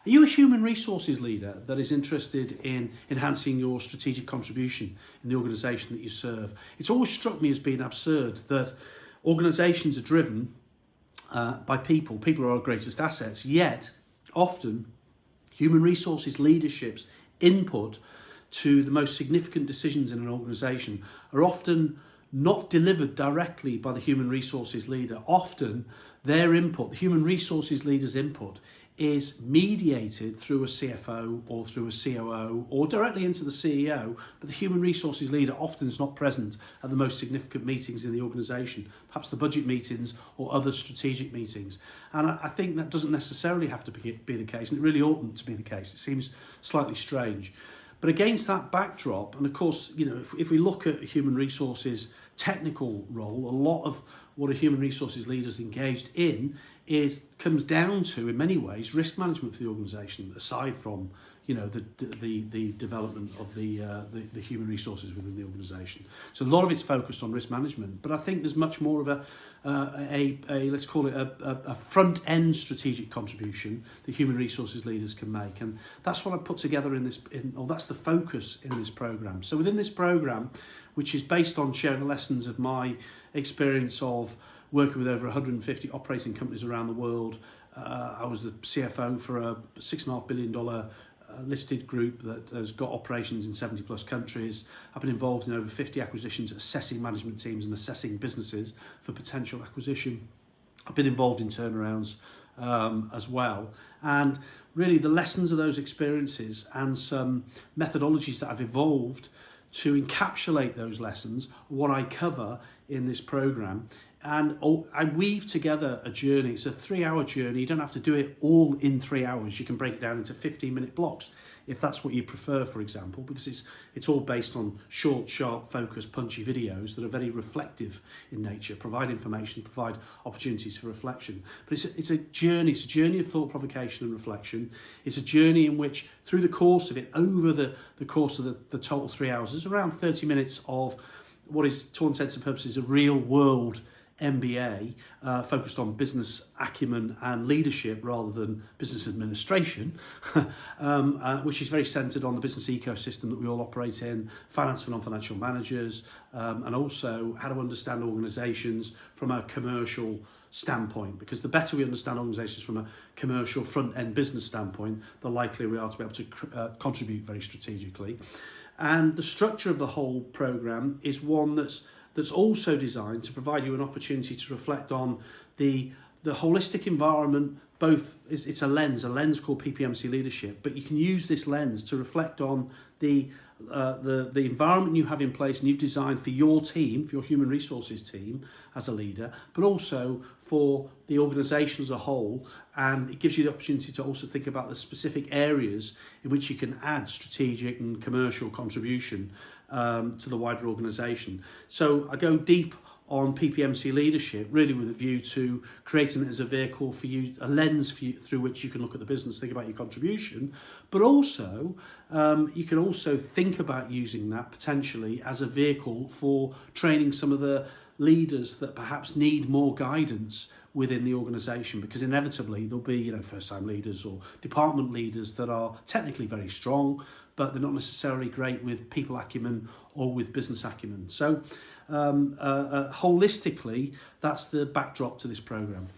Are you a human resources leader that is interested in enhancing your strategic contribution in the organisation that you serve? It's always struck me as being absurd that organisations are driven by people. People are our greatest assets, yet often human resources leadership's input to the most significant decisions in an organisation are often not delivered directly by the human resources leader. Often their input, the human resources leader's input, is mediated through a CFO or through a COO or directly into the CEO, but the human resources leader often is not present at the most significant meetings in the organisation, perhaps the budget meetings or other strategic meetings. And I think that doesn't necessarily have to be the case, and it really oughtn't to be the case. It seems slightly strange. But against that backdrop, and of course, if we look at a human resources technical role, a lot of what a human resources leader is engaged in comes down to, in many ways, risk management for the organisation, aside from the development of the human resources within the organisation. So a lot of it's focused on risk management, but I think there's much more of a let's call it a front end strategic contribution that human resources leaders can make, and that's what I put together that's the focus in this program. So within this program, which is based on sharing lessons of my experience of working with over 150 operating companies around the world. I was the CFO for a $6.5 billion listed group that has got operations in 70 plus countries. I've been involved in over 50 acquisitions, assessing management teams and assessing businesses for potential acquisition. I've been involved in turnarounds as well. And really the lessons of those experiences and some methodologies that I've evolved to encapsulate those lessons, what I cover in this program. And I weave together a journey. It's a 3-hour journey. You don't have to do it all in 3 hours. You can break it down into 15-minute blocks if that's what you prefer, for example, because it's all based on short, sharp, focused, punchy videos that are very reflective in nature, provide information, provide opportunities for reflection. But it's a journey. It's a journey of thought, provocation and reflection. It's a journey in which, through the course of it, over the course of the total 3 hours, there's around 30 minutes of what is, to all intents and purposes, a real world MBA focused on business acumen and leadership rather than business administration, which is very centred on the business ecosystem that we all operate in, finance for non-financial managers, and also how to understand organisations from a commercial standpoint, because the better we understand organisations from a commercial front-end business standpoint, the likelier we are to be able to contribute very strategically. And the structure of the whole programme is one that's also designed to provide you an opportunity to reflect on the holistic environment. Both it's a lens called PPMC leadership, but you can use this lens to reflect on the environment you have in place and you've designed for your team, for your human resources team as a leader, but also for the organisation as a whole. And it gives you the opportunity to also think about the specific areas in which you can add strategic and commercial contribution to the wider organisation. So I go deep on PPMC leadership, really with a view to creating it as a vehicle for you, a lens for you through which you can look at the business, think about your contribution, but also you can also think about using that potentially as a vehicle for training some of the leaders that perhaps need more guidance within the organisation, because inevitably there'll be first-time leaders or department leaders that are technically very strong, but they're not necessarily great with people acumen or with business acumen. So holistically, that's the backdrop to this programme.